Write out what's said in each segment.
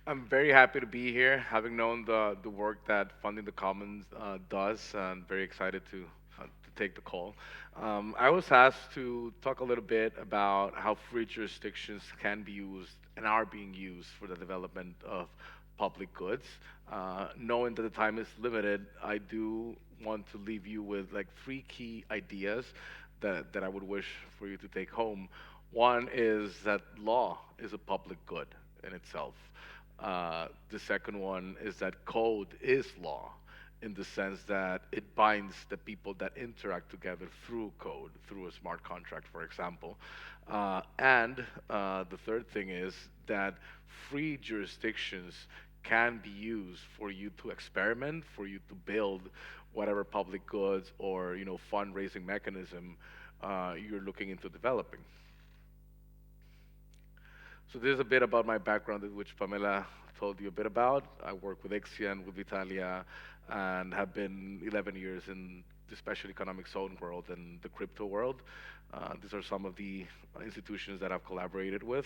I'm very happy to be here, having known the work that Funding the Commons does, and very excited to take the call. I was asked to talk a little bit about how free jurisdictions can be used and are being used for the development of public goods. Knowing that the time is limited, I do want to leave you with like three key ideas that I would wish for you to take home. One is that law is a public good in itself. The second one is that code is law in the sense that it binds the people that interact together through code, through a smart contract, for example. And the third thing is that free jurisdictions can be used for you to experiment, for you to build whatever public goods or fundraising mechanism you're looking into developing. So this is a bit about my background, which Pamela told you a bit about. I work with Ixia and with Vitalia, and have been 11 years in the special economic zone world and the crypto world. These are some of the institutions that I've collaborated with.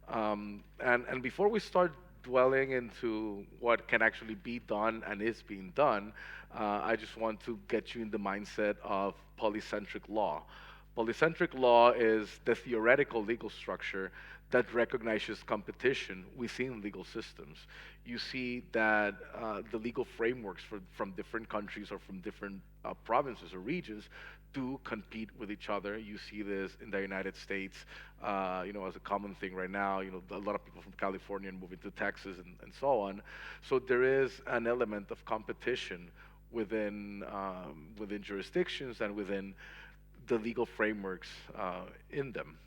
And before we start dwelling into what can actually be done and is being done, I just want to get you in the mindset of polycentric law. Polycentric law is the theoretical legal structure that recognizes competition within legal systems. You see that the legal frameworks from different countries or from different provinces or regions do compete with each other. You see this in the United States, as a common thing right now. A lot of people from California moving to Texas and so on. So there is an element of competition within jurisdictions and within the legal frameworks in them.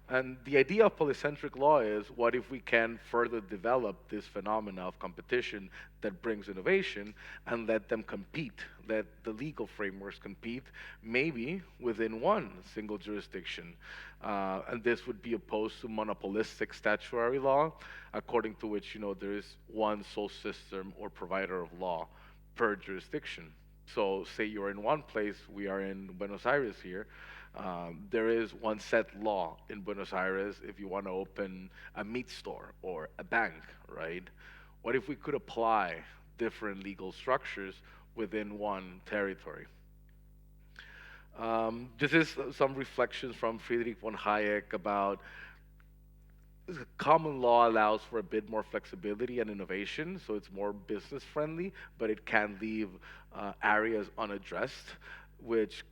And the idea of polycentric law is, what if we can further develop this phenomena of competition that brings innovation and let them compete, let the legal frameworks compete, maybe within one single jurisdiction. And this would be opposed to monopolistic statutory law, according to which, there is one sole system or provider of law per jurisdiction. So say you're in one place, we are in Buenos Aires here, there is one set law in Buenos Aires if you want to open a meat store or a bank, right? What if we could apply different legal structures within one territory? This is some reflections from Friedrich von Hayek about common law allows for a bit more flexibility and innovation, so it's more business friendly, but it can leave areas unaddressed, which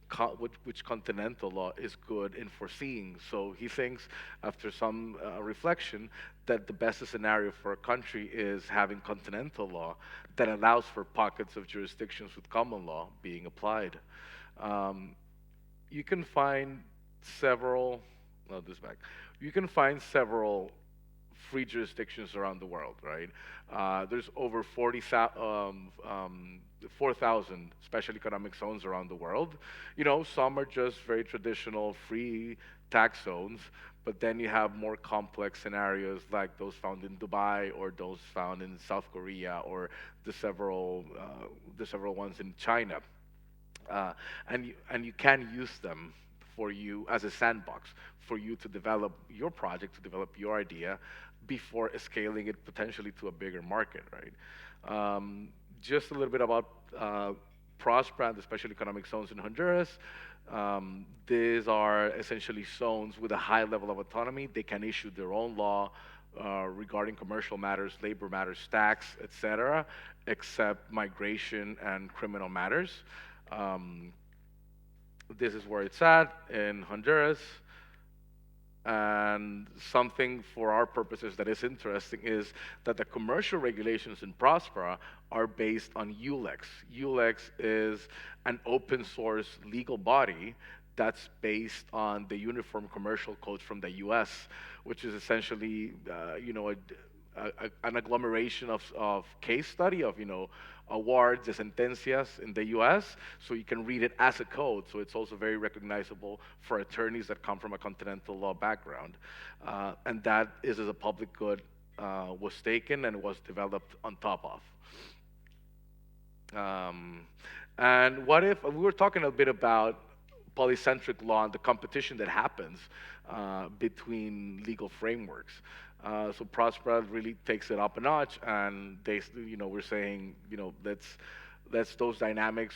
continental law is good in foreseeing. So he thinks, after some reflection, that the best scenario for a country is having continental law that allows for pockets of jurisdictions with common law being applied. Um, you can find several, no, this back. You can find several free jurisdictions around the world, right? There's over 4,000 special economic zones around the world. Some are just very traditional free tax zones, but then you have more complex scenarios like those found in Dubai or those found in South Korea or the several ones in China. And you can use them for you as a sandbox for you to develop your project, to develop your idea before scaling it potentially to a bigger market, right? Just a little bit about Prospera and the special economic zones in Honduras. These are essentially zones with a high level of autonomy. They can issue their own law regarding commercial matters, labor matters, tax, etc., except migration and criminal matters. Um, this is where it's at in Honduras. And something for our purposes that is interesting is that the commercial regulations in Prospera are based on ULEX. ULEX is an open source legal body that's based on the Uniform Commercial Code from the US, which is essentially, an agglomeration of case study of, awards, the sentencias in the US, so you can read it as a code. So it's also very recognizable for attorneys that come from a continental law background. And that is as a public good was taken and was developed on top of. Um, And what if we were talking a bit about polycentric law and the competition that happens between legal frameworks? So Prospera really takes it up a notch, and we're saying, let's those dynamics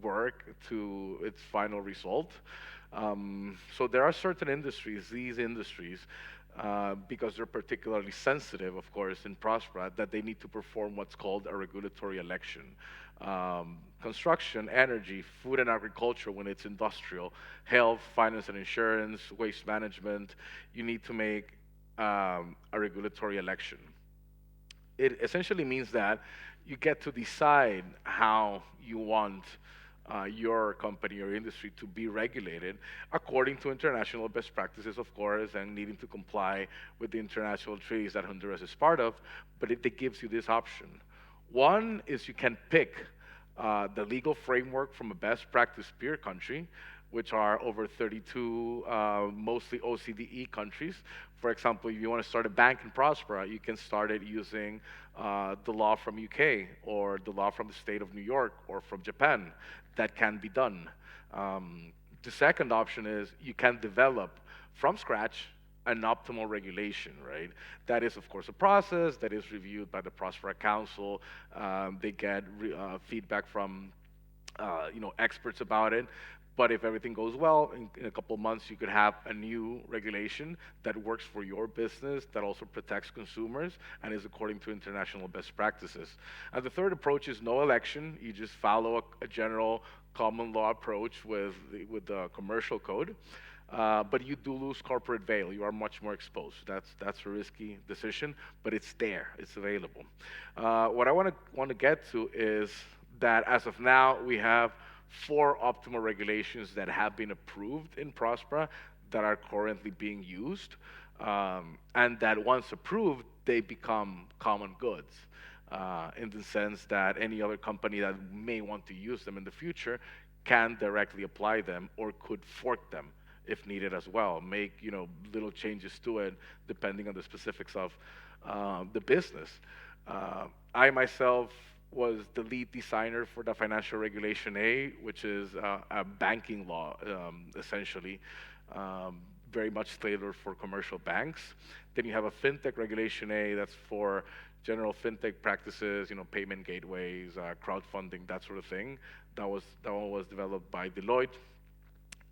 work to its final result. So there are certain industries, these industries, because they're particularly sensitive, of course, in Prospera, that they need to perform what's called a regulatory election. Construction, energy, food and agriculture when it's industrial, health, finance and insurance, waste management, you need to make a regulatory election. It essentially means that you get to decide how you want your company or industry to be regulated according to international best practices, of course, and needing to comply with the international treaties that Honduras is part of. But it gives you this option. One is you can pick the legal framework from a best practice peer country, which are over 32, mostly OCDE countries. For example, if you want to start a bank in Prospera, you can start it using the law from UK or the law from the state of New York or from Japan. That can be done. The second option is you can develop from scratch an optimal regulation, right? That is, of course, a process that is reviewed by the Prospera Council. They get feedback from experts about it. But if everything goes well, in a couple of months, you could have a new regulation that works for your business, that also protects consumers, and is according to international best practices. And the third approach is no election. You just follow a general common law approach with the commercial code. But you do lose corporate veil. You are much more exposed. That's a risky decision, but it's there. It's available. What I want to get to is that as of now, we have 4 optimal regulations that have been approved in Prospera that are currently being used, and that once approved, they become common goods. In the sense that any other company that may want to use them in the future can directly apply them or could fork them if needed as well. Make little changes to it depending on the specifics of the business. I myself was the lead designer for the Financial Regulation A, which is a banking law, essentially, very much tailored for commercial banks. Then you have a FinTech Regulation A that's for general FinTech practices, payment gateways, crowdfunding, that sort of thing. That one was developed by Deloitte.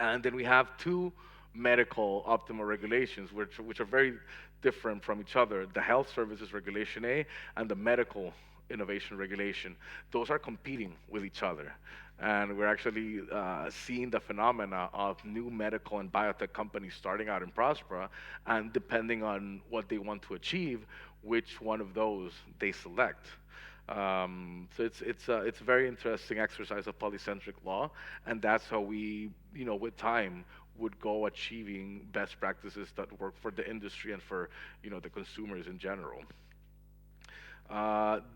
And then we have 2 medical optimal regulations, which are very different from each other: the Health Services Regulation A and the Medical Innovation Regulation. Those are competing with each other. And we're actually seeing the phenomena of new medical and biotech companies starting out in Prospera, and depending on what they want to achieve, which one of those they select. So it's a very interesting exercise of polycentric law, and that's how we, with time, would go achieving best practices that work for the industry and for the consumers in general.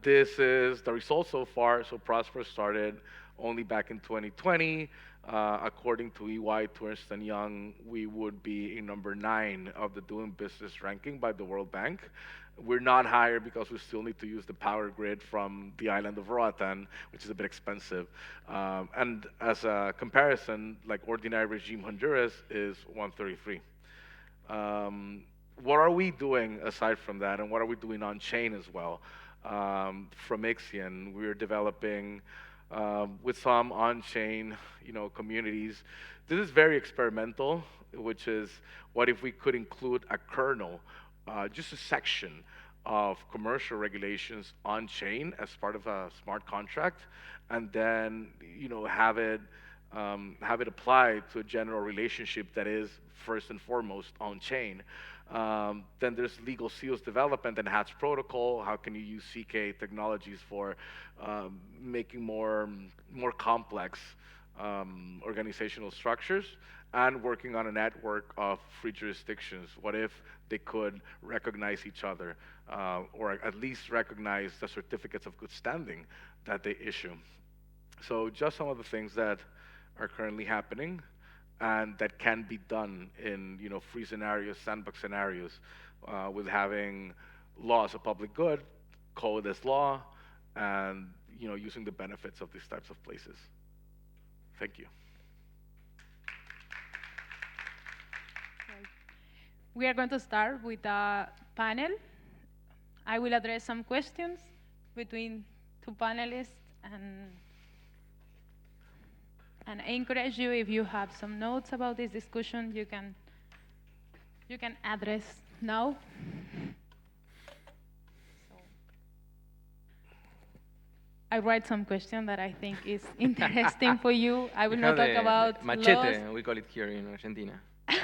This is the result so far. So Prosper started only back in 2020. According to EY to Ernst & Young, we would be in number 9 of the doing business ranking by the World Bank. We're not higher because we still need to use the power grid from the island of Roatan, which is a bit expensive. And as a comparison, like ordinary regime Honduras is 133. What are we doing aside from that, and what are we doing on chain as well? From Ixion, we're developing with some on-chain, communities. This is very experimental, which is what if we could include a kernel, just a section of commercial regulations on-chain as part of a smart contract, and then have it apply to a general relationship that is first and foremost on-chain. Then there's legal seals development and HATS protocol. How can you use CK technologies for making more complex organizational structures, and working on a network of free jurisdictions? What if they could recognize each other, or at least recognize the certificates of good standing that they issue? So just some of the things that are currently happening and that can be done in free scenarios, sandbox scenarios, with having law as a public good, code as law, and using the benefits of these types of places. Thank you. Right. We are going to start with a panel. I will address some questions between two panelists, and I encourage you, if you have some notes about this discussion, you can address now. So I write some question that I think is interesting for you. I will You not have talk the about laws. machete, we call it here in Argentina.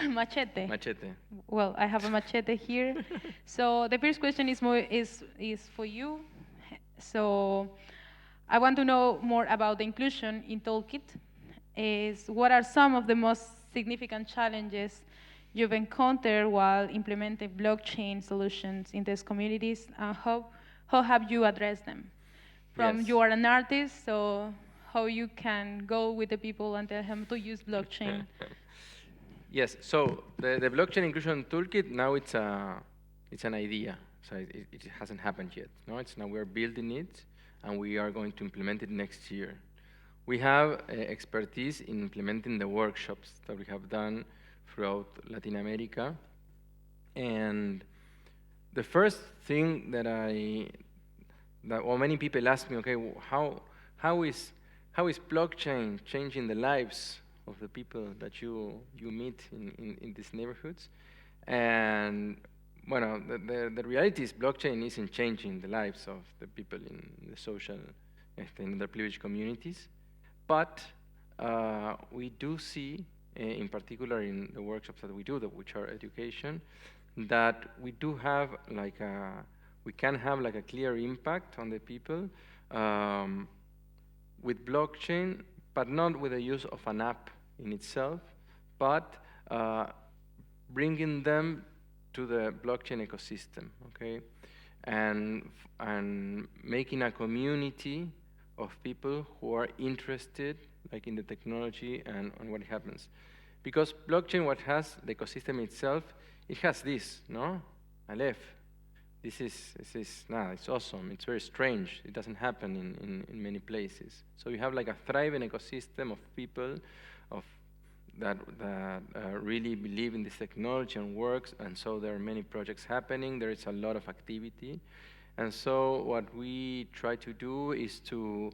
Machete. Machete. Well, I have a machete here. So the first question is more is for you. So I want to know more about the inclusion in Toolkit. Is what are some of the most significant challenges you've encountered while implementing blockchain solutions in these communities, and how have you addressed them? From Yes. you are an artist, so how you can go with the people and tell them to use blockchain. Yes, so the blockchain inclusion toolkit, now it's an idea. So it hasn't happened yet. No, it's now we're building it and we are going to implement it next year. We have expertise in implementing the workshops that we have done throughout Latin America. And the first thing that well, many people ask me, okay, how is how is blockchain changing the lives of the people that you meet in these neighborhoods? And well, the reality is blockchain isn't changing the lives of the people in the social in the privileged communities, but we do see, in particular in the workshops that we do, which are education, that we do have like we can have like a clear impact on the people with blockchain, but not with the use of an app in itself, but bringing them to the blockchain ecosystem, okay, and making a community of people who are interested, like in the technology and on what happens, because blockchain, what has the ecosystem itself, it has this, no, Aleph. This is nah, it's awesome. It's very strange. It doesn't happen in many places. So you have like a thriving ecosystem of people, of that really believe in this technology and works. And so there are many projects happening. There is a lot of activity. And so what we try to do is to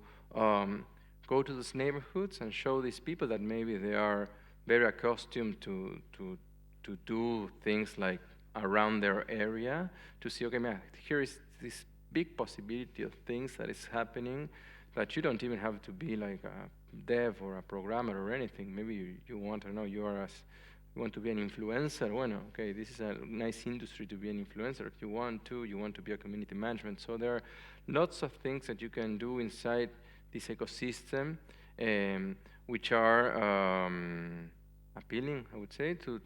go to those neighborhoods and show these people that maybe they are very accustomed to do things like around their area, to see, okay, man, here is this big possibility of things that is happening, that you don't even have to be like a dev or a programmer or anything. Maybe you want to know, you want to be an influencer. Well, okay, this is a nice industry to be an influencer. If you want to be a community management. So there are lots of things that you can do inside this ecosystem, which are appealing, I would say, to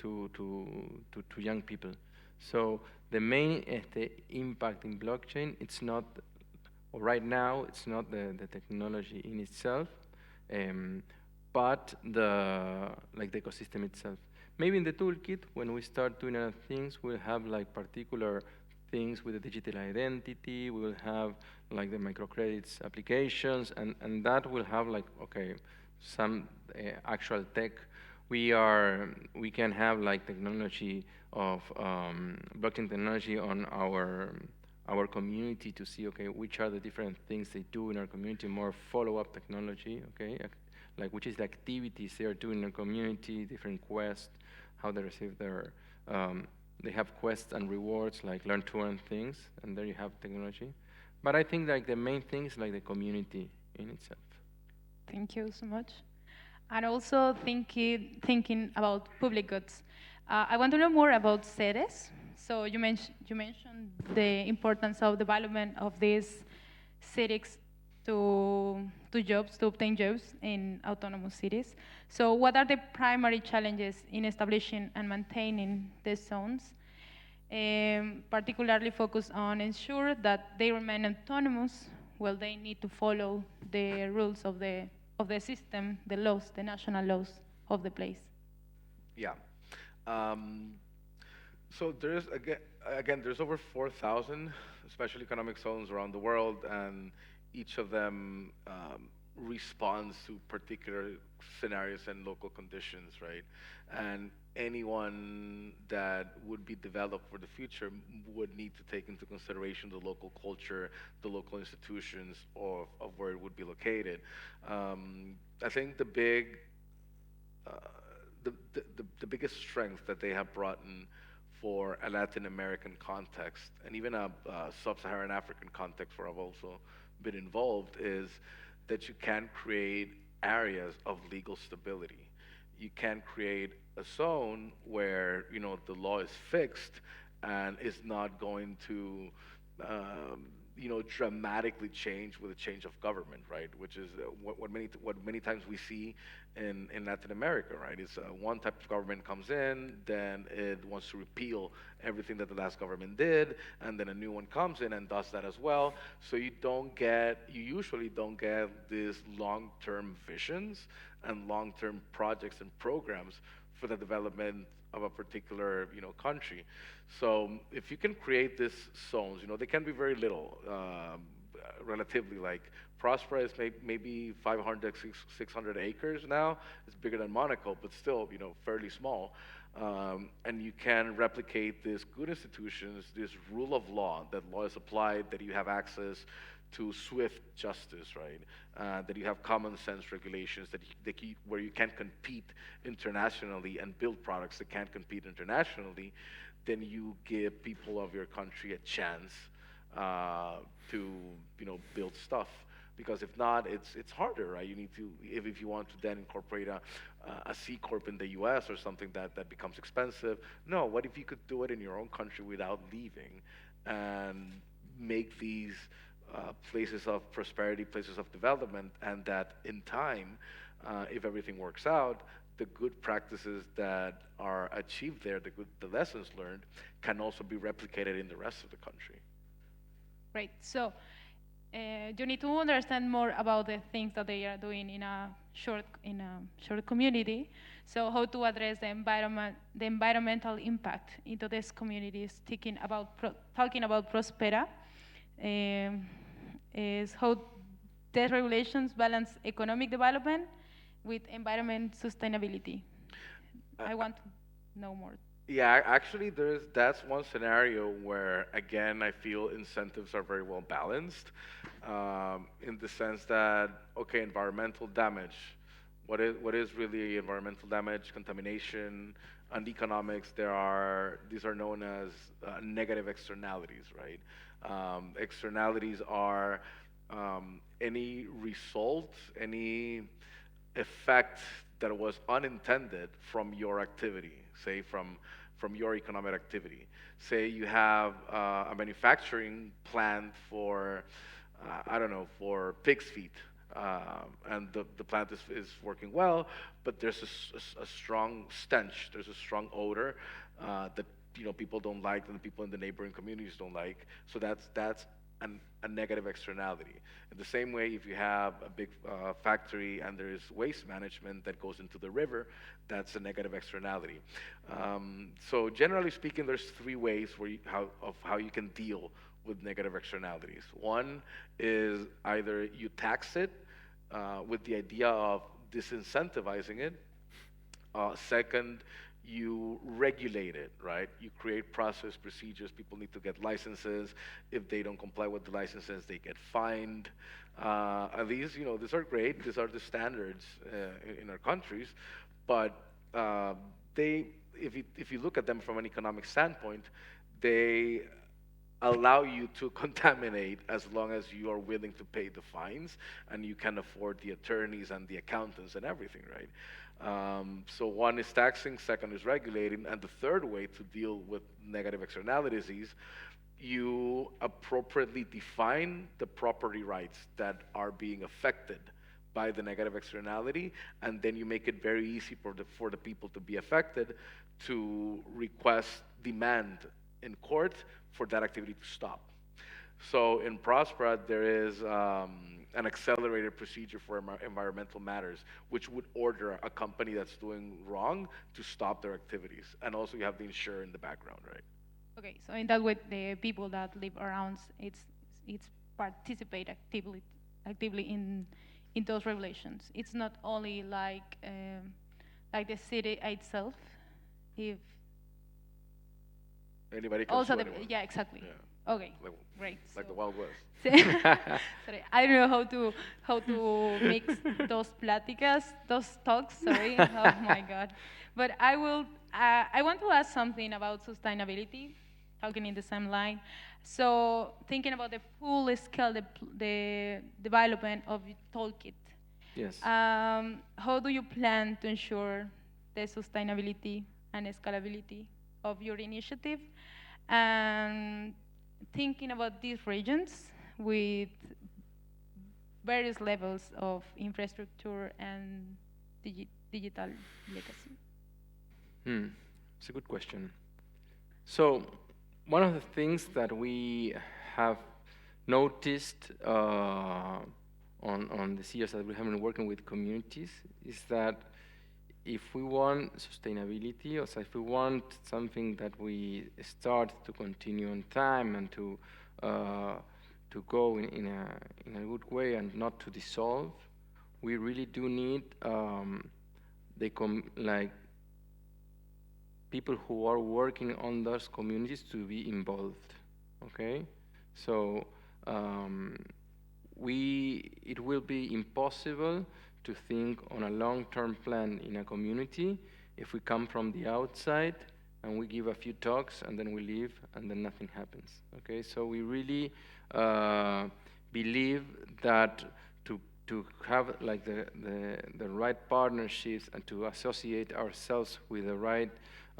young people. So the main impact in blockchain, it's not, or right now, it's not the technology in itself, but the ecosystem itself. Maybe in the toolkit, when we start doing other things, we'll have like particular things with the digital identity. We will have like the microcredits applications, and that will have like, okay, some actual tech. We can have like technology of blockchain technology on our community to see, okay, which are the different things they do in our community, more follow-up technology, okay, like which is the activities they are doing in our community, different quests, how they receive their, they have quests and rewards, like learn to earn things, and there you have technology. But I think like the main thing is like the community in itself. Thank you so much. And also thinking about public goods. I want to know more about cities. So you mentioned the importance of development of these cities to jobs, to obtain jobs in autonomous cities. So what are the primary challenges in establishing and maintaining these zones? Particularly focus on ensure that they remain autonomous while they need to follow the rules of the system, the laws, the national laws of the place. Yeah. Um, so there's again there's over 4,000 special economic zones around the world, and each of them responds to particular scenarios and local conditions, right? And anyone that would be developed for the future would need to take into consideration the local culture, the local institutions of where it would be located. I think uh, the biggest strength that they have brought in for a Latin American context and even a sub-Saharan African context where I've also been involved is that you can create areas of legal stability. You can create a zone where the law is fixed and is not going to dramatically change with a change of government, right? Which is what many times we see in Latin America, right? Is one type of government comes in, then it wants to repeal everything that the last government did, and then a new one comes in and does that as well. So you usually don't get these long-term visions and long-term projects and programs for the development of a particular country. So if you can create these zones, they can be very little, relatively. Like Prospera is maybe 500, 600 acres now. It's bigger than Monaco, but still, fairly small. And you can replicate these good institutions, this rule of law, that law is applied, that you have access to swift justice, right? That you have common sense regulations where you can compete internationally and build products that can compete internationally, then you give people of your country a chance to build stuff. Because if not, it's harder, right? You need to if you want to then incorporate a C corp in the U.S. or something that becomes expensive. No, what if you could do it in your own country without leaving, and make these places of prosperity, places of development, and that in time, if everything works out, the good practices that are achieved there, the lessons learned, can also be replicated in the rest of the country. Right. So you need to understand more about the things that they are doing in a short community. So how to address the environmental impact into these communities. Talking about Prospera, is how the regulations balance economic development with environment sustainability. I want to know more. Yeah, actually, that's one scenario where, again, I feel incentives are very well balanced, in the sense that, okay, environmental damage. What is really environmental damage? Contamination and economics. These are known as negative externalities, right? Externalities are any result, any effect that was unintended from your activity, say from your economic activity. Say you have a manufacturing plant for, I don't know, for pig's feet, and the plant is working well, but there's a strong stench, there's a strong odor that people don't like, and the people in the neighboring communities don't like. So that's a negative externality. In the same way, if you have a big factory and there is waste management that goes into the river, that's a negative externality. So generally speaking, there's three ways how you can deal with negative externalities. One is either you tax it with the idea of disincentivizing it. Second, you regulate it, right? You create process, procedures. People need to get licenses. If they don't comply with the licenses, they get fined. And these are great. These are the standards in our countries. But if you look at them from an economic standpoint, they allow you to contaminate as long as you are willing to pay the fines and you can afford the attorneys and the accountants and everything, right? So one is taxing, second is regulating, and the third way to deal with negative externalities is you appropriately define the property rights that are being affected by the negative externality, and then you make it very easy for the people to be affected to request, demand in court for that activity to stop. So in Prospera, there is an accelerated procedure for environmental matters, which would order a company that's doing wrong to stop their activities. And also you have the insurer in the background, right? Okay, so in that way, the people that live around it's participate actively in those regulations. It's not only like the city itself, if Anybody can also sue the anyone. yeah, exactly. Yeah. Okay, Like, great. like the So- Wild West. sorry, I don't know how to mix those pláticas, those talks. Sorry, oh my God. But I will. I want to ask something about sustainability, talking in the same line. So thinking about the full scale, the development of your toolkit. Yes. How do you plan to ensure the sustainability and scalability of your initiative? And thinking about these regions with various levels of infrastructure and digital legacy. It's a good question. So, one of the things that we have noticed on the years that we have been working with communities is that if we want sustainability, or so if we want something that we start to continue on time and to go in a good way and not to dissolve, we really do need like people who are working on those communities to be involved. Okay, so it will be impossible to think on a long-term plan in a community if we come from the outside and we give a few talks and then we leave and then nothing happens. Okay, so we really believe that to have like the right partnerships and to associate ourselves with the right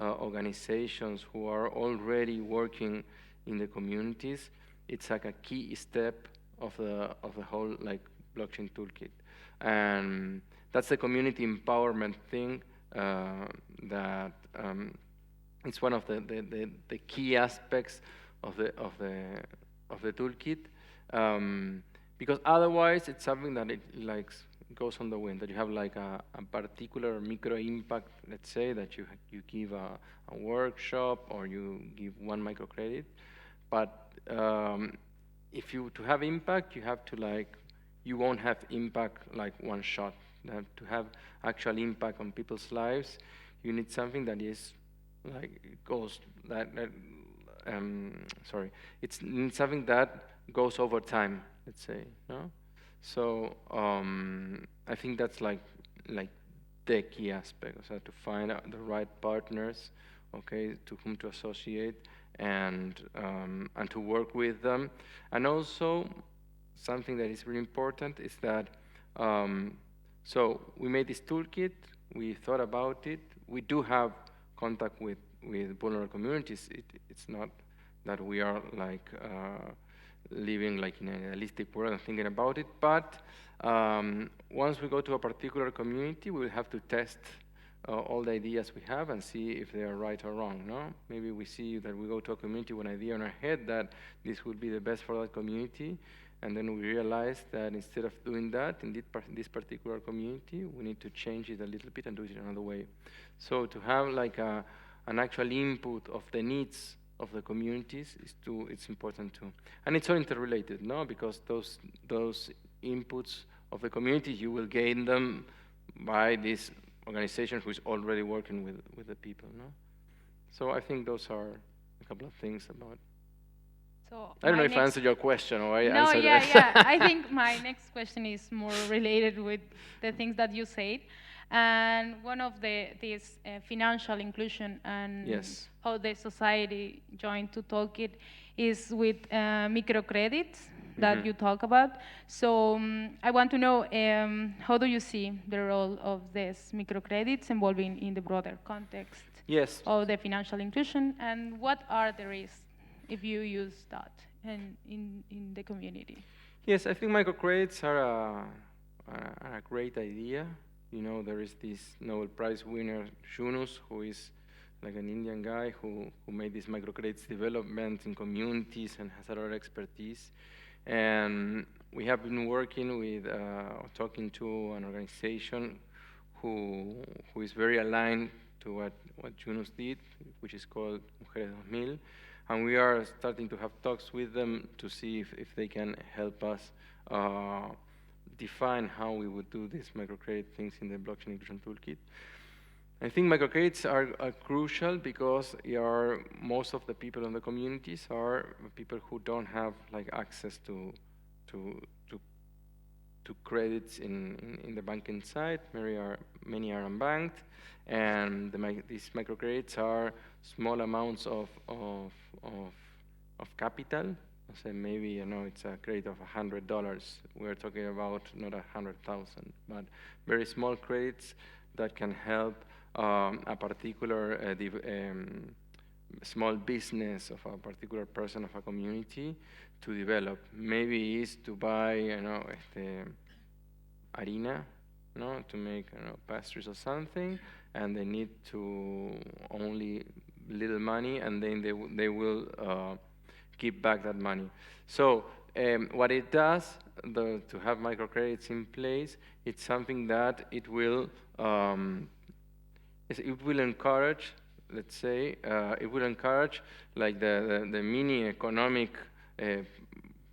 organizations who are already working in the communities, it's like a key step of the whole like blockchain toolkit. And that's the community empowerment thing that it's one of the key aspects of the toolkit, because otherwise it's something that it like goes on the wind, that you have like a particular micro impact, let's say that you give a workshop or you give one microcredit, but if you to have impact, you have to like, you won't have impact like one shot. To have actual impact on people's lives, you need something that is like goes sorry, it's something that goes over time, let's say, no? So I think that's like the key aspect, so to find out the right partners, okay, to whom to associate and to work with them. And also something that is really important is that so we made this toolkit, we thought about it, we do have contact with vulnerable communities. It's not that we are like living like in a realistic world and thinking about it, but once we go to a particular community, we will have to test all the ideas we have and see if they are right or wrong, no? Maybe we see that we go to a community with an idea in our head that this would be the best for that community, and then we realize that instead of doing that in this particular community, we need to change it a little bit and do it another way. So to have like an actual input of the needs of the communities it's important too. And it's all interrelated, no? Because those inputs of the community, you will gain them by this organization who is already working with the people, no? So I think those are a couple of things about. So I don't know if I answered your question or I no, answered yeah, it. yeah. I think my next question is more related with the things that you said. And one of this financial inclusion and Yes. how the society joined to talk it is with microcredits that you talk about. So I want to know how do you see the role of these microcredits involving in the broader context Yes. of the financial inclusion, and what are the risks if you use that in the community? Yes, I think microcredits are a great idea. You know, there is this Nobel Prize winner, Yunus, who is like an Indian guy who made this microcredits development in communities and has a lot of expertise. And we have been working with, talking to an organization who is very aligned to what Yunus did, which is called Mujeres 2000. And we are starting to have talks with them to see if they can help us define how we would do these microcredit things in the blockchain inclusion toolkit. I think microcredits are crucial because most of the people in the communities are people who don't have like access to credits in the banking side. Many are unbanked, and these microcredits are small amounts of capital. So maybe it's a credit of $100. We're talking about not 100,000, but very small credits that can help a particular small business of a particular person of a community to develop. Maybe it's to buy, harina, to make pastries or something, and they need to only little money, and then they will give back that money. So what it does, to have microcredits in place, it's something that it will encourage. Let's say it will encourage like the mini economic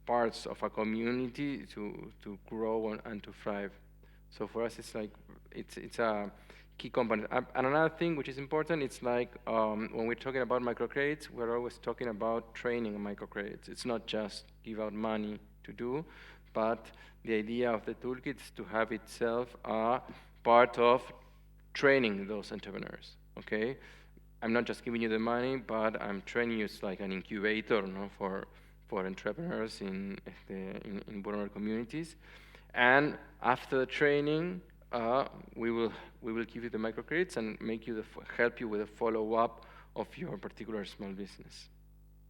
parts of a community to grow and to thrive. So for us, it's like it's a key component. And another thing which is important, it's like when we're talking about microcredits, we're always talking about training microcredits. It's not just give out money to do, but the idea of the toolkit is to have itself a part of training those entrepreneurs. Okay, I'm not just giving you the money, but I'm training you. It's like an incubator, for entrepreneurs in vulnerable communities. And after the training, we will give you the microcredits and make you help you with a follow-up of your particular small business.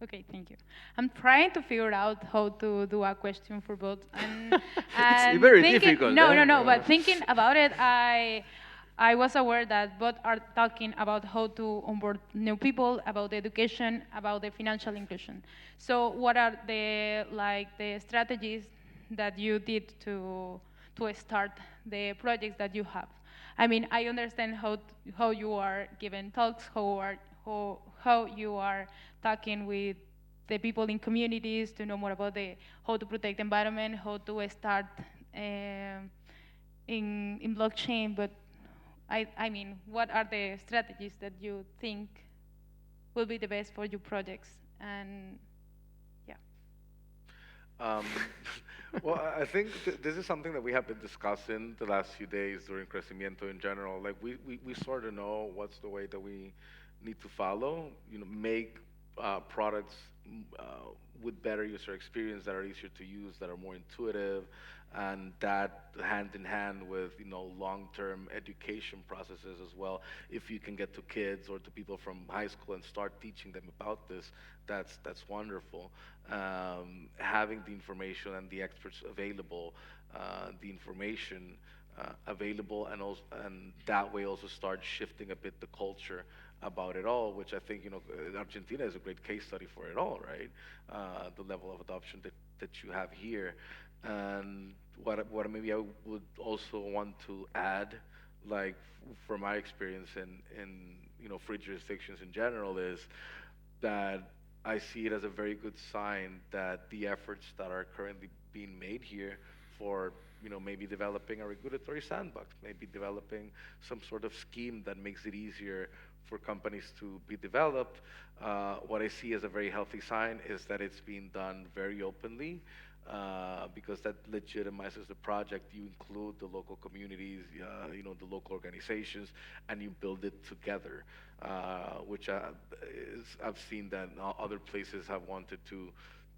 Okay, thank you. I'm trying to figure out how to do a question for both. And it's very difficult. No. But thinking about it, I was aware that both are talking about how to onboard new people, about education, about the financial inclusion. So what are the strategies that you did to start the projects that you have? I mean, I understand how you are giving talks, how you are talking with the people in communities to know more about how to protect the environment, how to start in blockchain, but I mean, what are the strategies that you think will be the best for your projects? And yeah. Well, I think this is something that we have been discussing the last few days during Crecimiento in general. Like we sort of know what's the way that we need to follow. Make products with better user experience that are easier to use, that are more intuitive, and that hand in hand with long-term education processes as well. If you can get to kids or to people from high school and start teaching them about this, that's wonderful. Having the information and the experts available, the information available, and that way also start shifting a bit the culture about it all, which I think Argentina is a great case study for it all, right? The level of adoption that you have here. And what maybe I would also want to add, like from my experience in free jurisdictions in general, is that I see it as a very good sign that the efforts that are currently being made here for maybe developing a regulatory sandbox, maybe developing some sort of scheme that makes it easier for companies to be developed. What I see as a very healthy sign is that it's being done very openly, because that legitimizes the project. You include the local communities, the local organizations, and you build it together, which I've seen that other places have wanted to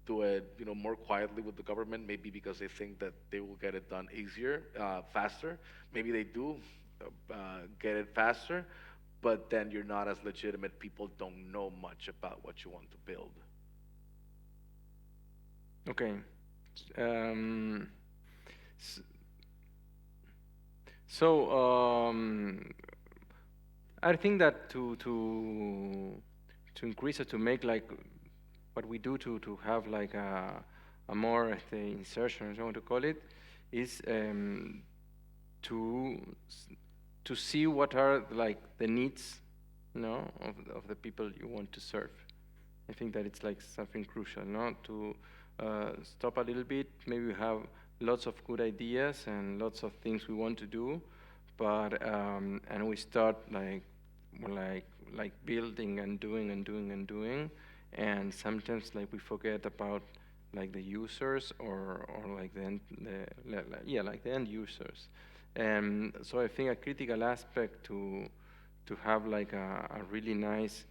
do it, more quietly with the government, maybe because they think that they will get it done easier, faster. Maybe they do get it faster, but then you're not as legitimate. People don't know much about what you want to build. Okay. So I think that to increase or to make like what we do to have like a more insertion, as I want to call it, is to see what are like the needs, of the people you want to serve. I think that it's like something crucial, to stop a little bit. Maybe we have lots of good ideas and lots of things we want to do, but and we start like building and doing and doing and doing, and sometimes like we forget about like the users or like the end, like the end users. And so I think a critical aspect to have like a really nice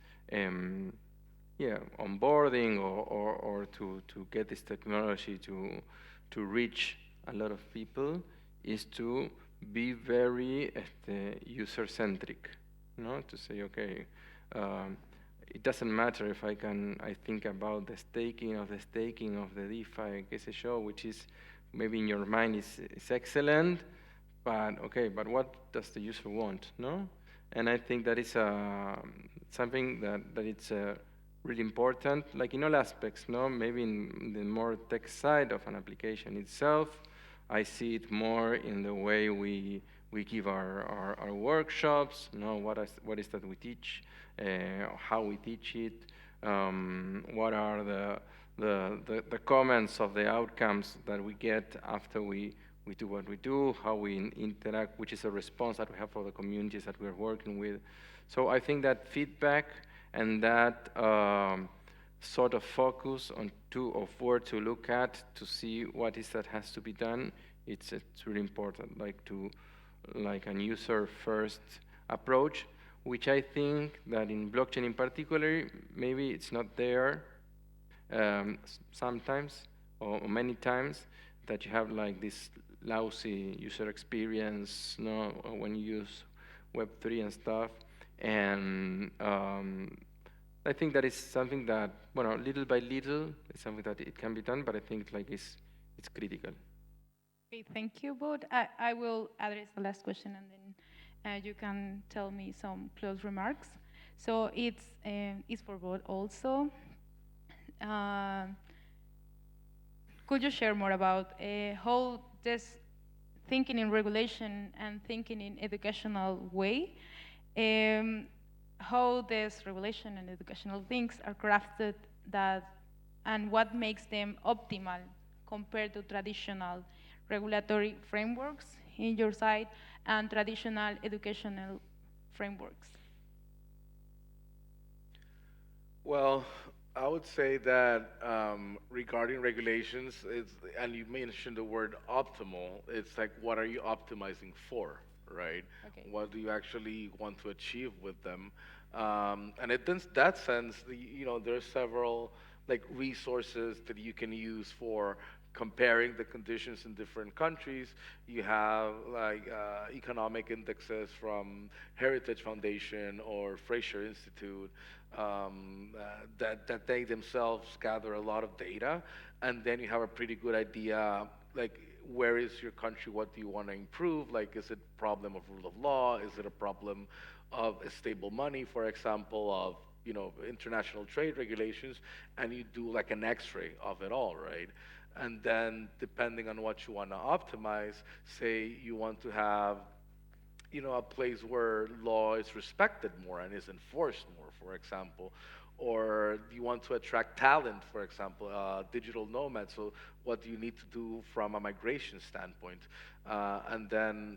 onboarding or to get this technology to reach a lot of people is to be very user-centric, to say, okay, it doesn't matter if I think about the staking of the DeFi, qué sé yo, which is maybe in your mind is excellent, but okay, but what does the user want, no? And I think that is something that it's really important, like in all aspects, no? Maybe in the more tech side of an application itself, I see it more in the way we give our workshops, what is that we teach, how we teach it, what are the comments of the outcomes that we get after we do what we do, how we interact, which is a response that we have for the communities that we're working with. So I think that feedback and that sort of focus on where to look at to see what is that has to be done, it's really important, like an user-first approach, which I think that in blockchain in particular, maybe it's not there sometimes or many times, that you have like this lousy user experience, when you use Web3 and stuff. And I think that is something that, little by little, it's something that it can be done, but I think like it's critical. Okay, thank you both. I will address the last question, and then you can tell me some close remarks. So it's for both also. Could you share more about how this thinking in regulation and thinking in educational way, how this regulation and educational things are crafted, and what makes them optimal compared to traditional regulatory frameworks in your side and traditional educational frameworks? Well, I would say that regarding regulations, and you mentioned the word optimal, it's like, what are you optimizing for, right? Okay. What do you actually want to achieve with them? And in that sense, there's several like resources that you can use for comparing the conditions in different countries. You have like economic indexes from Heritage Foundation or Fraser Institute, that they themselves gather a lot of data, and then you have a pretty good idea, like, where is your country, what do you want to improve, like, is it a problem of rule of law, is it a problem of a stable money, for example, of international trade regulations, and you do like an x-ray of it all, right? And then depending on what you want to optimize, say you want to have a place where law is respected more and is enforced more, for example, or you want to attract talent, for example, digital nomads. So what do you need to do from a migration standpoint? And then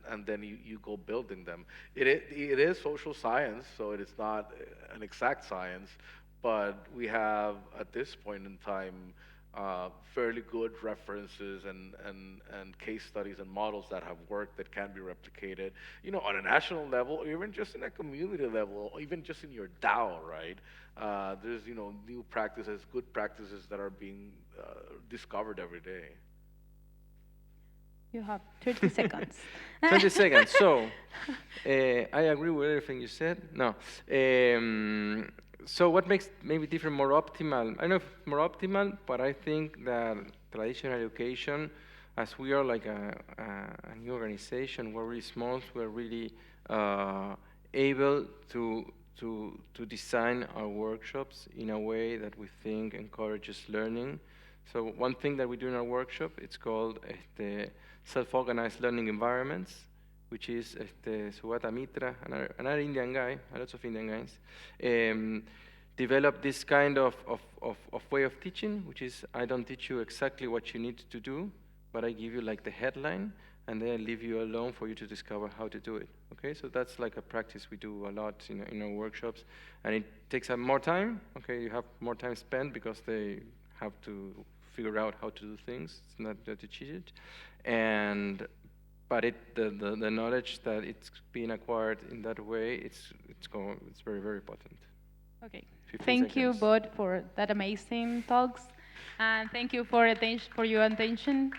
you go building them. It is social science, so it is not an exact science, but we have at this point in time fairly good references and case studies and models that have worked that can be replicated, on a national level, or even just in a community level, or even just in your DAO, right? There's, new practices, good practices that are being discovered every day. You have 30 seconds. 20 seconds. So, I agree with everything you said. No. So what makes maybe different more optimal? I don't know if more optimal, but I think that traditional education, as we are like a new organization, we're really small, we're really able to design our workshops in a way that we think encourages learning. So one thing that we do in our workshop, it's called self-organized learning environments, which is Sugata Mitra, another Indian guy, lots of Indian guys, developed this kind of way of teaching, which is, I don't teach you exactly what you need to do, but I give you like the headline, and then I leave you alone for you to discover how to do it. Okay, so that's like a practice we do a lot in our workshops, and it takes up more time. Okay, you have more time spent because they have to figure out how to do things. It's not that you cheat it, but the knowledge that it's being acquired in that way, it's very, very potent. Okay. 15 Thank you seconds. both for that amazing talks, and thank you for your attention.